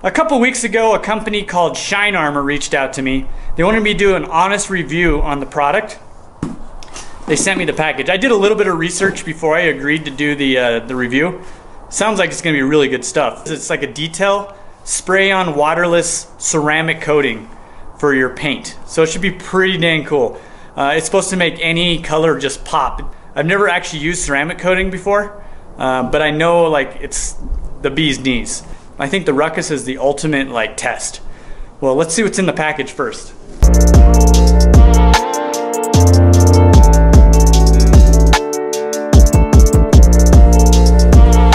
A couple weeks ago, a company called Shine Armor reached out to me. They wanted me to do an honest review on the product. They sent me the package. I did a little bit of research before I agreed to do the review. Sounds like it's gonna be really good stuff. It's like a detail spray-on waterless ceramic coating for your paint. So it should be pretty dang cool. It's supposed to make any color just pop. I've never actually used ceramic coating before, but I know like it's the bee's knees. I think the ruckus is the ultimate like test. Well, let's see what's in the package first.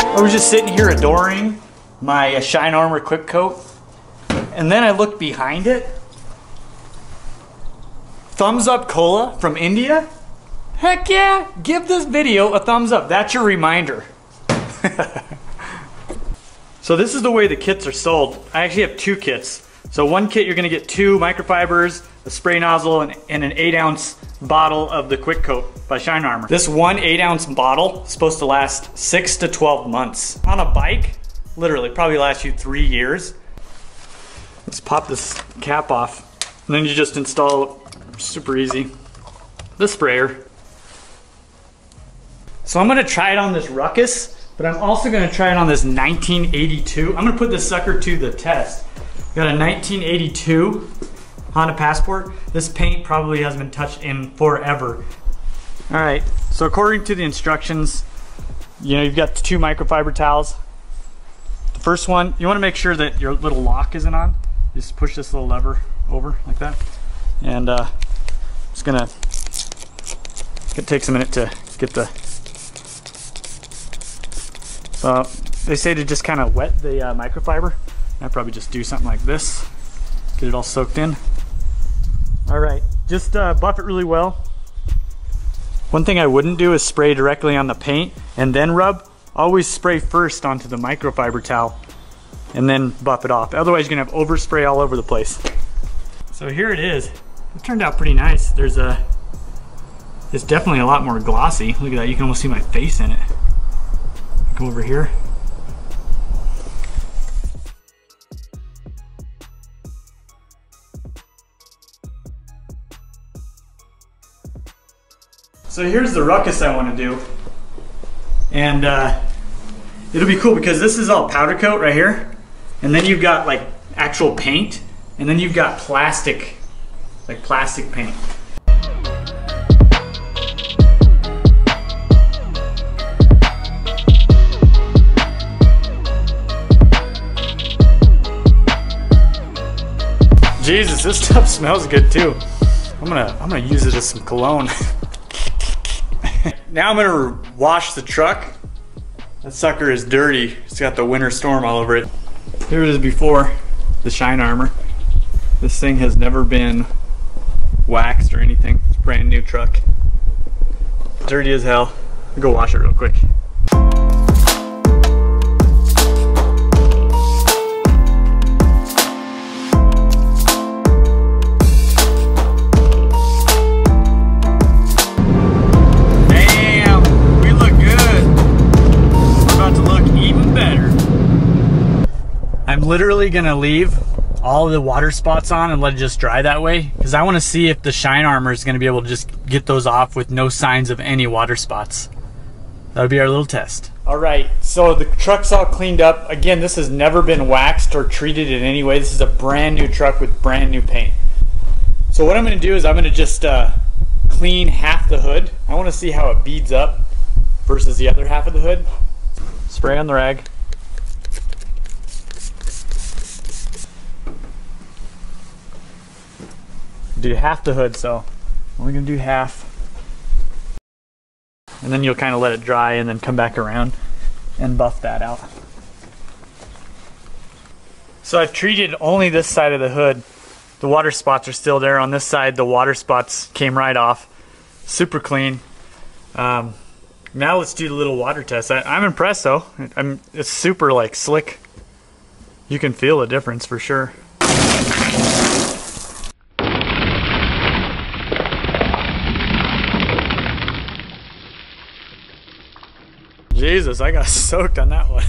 I was just sitting here adoring my Shine Armor Quick Coat, and then I looked behind it. Thumbs up cola from India? Heck yeah, give this video a thumbs up. That's your reminder. So this is the way the kits are sold. I actually have two kits. So one kit you're gonna get 2 microfibers, a spray nozzle, and an 8-ounce bottle of the Quick Coat by Shine Armor. This one 8-ounce bottle is supposed to last 6 to 12 months. On a bike, literally, probably last you 3 years. Let's pop this cap off, and then you just install, super easy, the sprayer. So I'm gonna try it on this ruckus, but I'm also gonna try it on this 1982. I'm gonna put this sucker to the test. Got a 1982 Honda Passport. This paint probably hasn't been touched in forever. All right, so according to the instructions, you know, you've got 2 microfiber towels. The first one, you wanna make sure that your little lock isn't on. Just push this little lever over like that. And it's gonna, it takes a minute to get the, so they say to just kind of wet the microfiber. I'd probably just do something like this, get it all soaked in. All right, just buff it really well. One thing I wouldn't do is spray directly on the paint and then rub. Always spray first onto the microfiber towel and then buff it off. Otherwise you're gonna have overspray all over the place. So here it is. It turned out pretty nice. It's definitely a lot more glossy. Look at that, you can almost see my face in it. Come over here. So here's the ruckus I want to do, and it'll be cool because this is all powder coat right here, and then you've got like actual paint, and then you've got plastic, like plastic paint. Jesus, this stuff smells good too. I'm gonna use it as some cologne. Now I'm gonna wash the truck. That sucker is dirty. It's got the winter storm all over it. Here it is before the Shine Armor. This thing has never been waxed or anything. It's a brand new truck. Dirty as hell. I'll go wash it real quick. I'm literally gonna leave all the water spots on and let it just dry that way, because I want to see if the Shine Armor is gonna be able to just get those off with no signs of any water spots. That would be our little test. All right, so the truck's all cleaned up. Again, this has never been waxed or treated in any way. This is a brand new truck with brand new paint. So what I'm gonna do is I'm gonna just clean half the hood. I want to see how it beads up versus the other half of the hood. Spray on the rag. Do half the hood, so I'm only gonna do half. And then you'll kind of let it dry and then come back around and buff that out. So I've treated only this side of the hood. The water spots are still there. On this side, the water spots came right off. Super clean. Now let's do the little water test. I'm impressed though. It's super like slick. You can feel the difference for sure. Jesus, I got soaked on that one.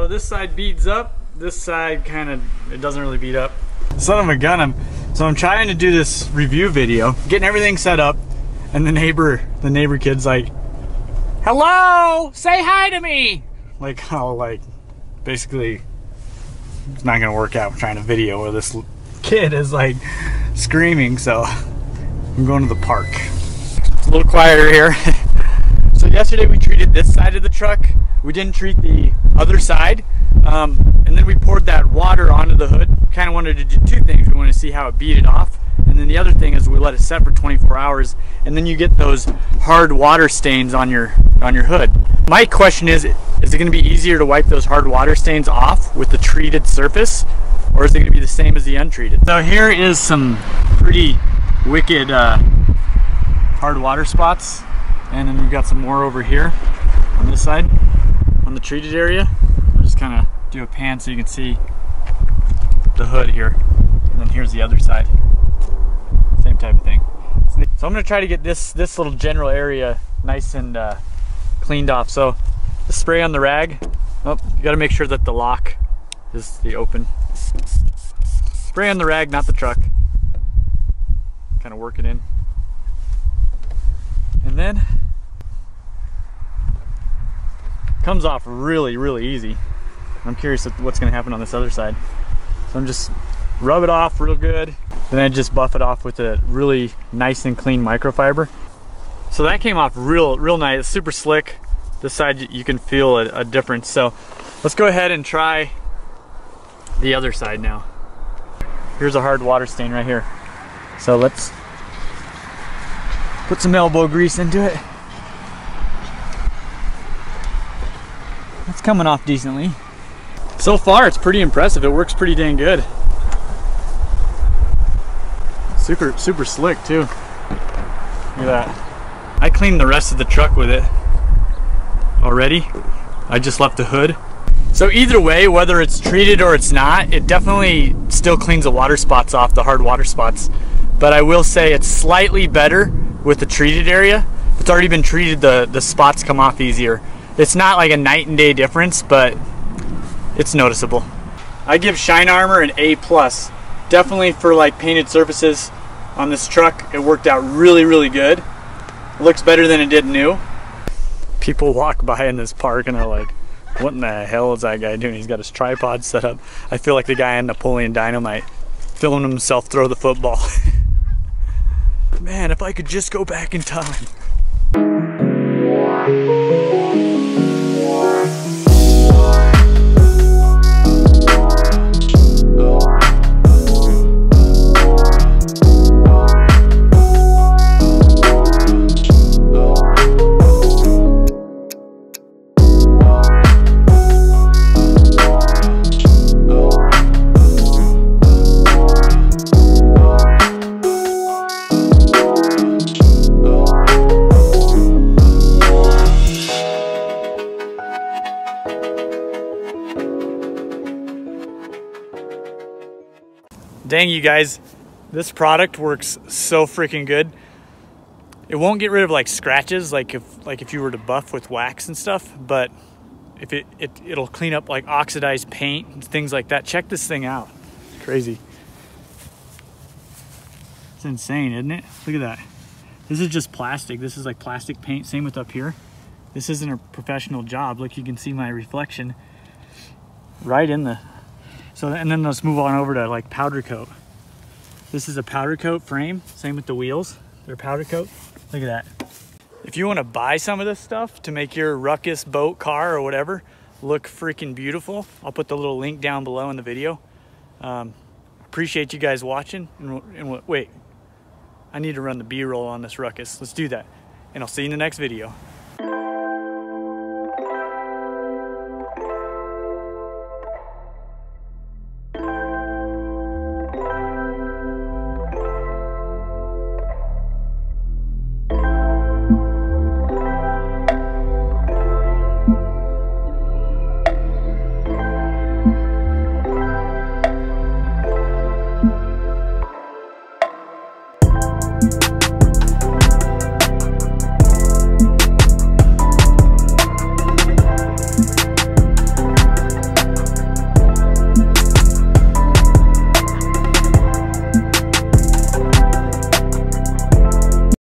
So this side beads up, this side kind of, it doesn't really bead up. Son of a gun, I'm trying to do this review video, getting everything set up, and the neighbor kid's like, hello, say hi to me. Like how, like, basically it's not gonna work out trying to video where this kid is like screaming, so I'm going to the park. It's a little quieter here. So yesterday we treated this side of the truck. We didn't treat the other side. And then we poured that water onto the hood. Kind of wanted to do two things. We wanted to see how it beaded off. And then the other thing is we let it set for 24 hours. And then you get those hard water stains on your hood. My question is it going to be easier to wipe those hard water stains off with the treated surface? Or is it going to be the same as the untreated? So here is some pretty wicked hard water spots. And then we've got some more over here on this side, on the treated area. I'll just kind of do a pan so you can see the hood here. And then here's the other side. Same type of thing. So I'm going to try to get this little general area nice and cleaned off. So the spray on the rag, oh, you got to make sure that the lock is the open. Spray on the rag, not the truck. Kind of work it in. And then comes off really, really easy. I'm curious what's going to happen on this other side. So I'm just rub it off real good. Then I just buff it off with a really nice and clean microfiber. So that came off real nice. It's super slick. This side you can feel a difference. So let's go ahead and try the other side now. Here's a hard water stain right here. So let's put some elbow grease into it. It's coming off decently. So far it's pretty impressive. It works pretty dang good. Super slick too. Look at that. I cleaned the rest of the truck with it already. I just left the hood. So either way, whether it's treated or it's not, it definitely still cleans the water spots off, the hard water spots. But I will say it's slightly better with the treated area. If it's already been treated, the spots come off easier. It's not like a night and day difference, but it's noticeable. I give Shine Armor an A+. Definitely for like painted surfaces on this truck, it worked out really good. It looks better than it did new. People walk by in this park and are like, what in the hell is that guy doing? He's got his tripod set up. I feel like the guy in Napoleon Dynamite filming himself throw the football. Man, if I could just go back in time. Dang, you guys, this product works so freaking good. It won't get rid of like scratches like if you were to buff with wax and stuff, but if it'll clean up like oxidized paint and things like that. Check this thing out. It's crazy. It's insane, isn't it? Look at that. This is just plastic. This is like plastic paint. Same with up here. This isn't a professional job. Look, you can see my reflection right in the... So, and then let's move on over to like powder coat. This is a powder coat frame. Same with the wheels. They're powder coat. Look at that. If you want to buy some of this stuff to make your ruckus boat, car, or whatever look freaking beautiful, I'll put the little link down below in the video. Appreciate you guys watching. And wait, I need to run the B-roll on this ruckus. Let's do that. And I'll see you in the next video.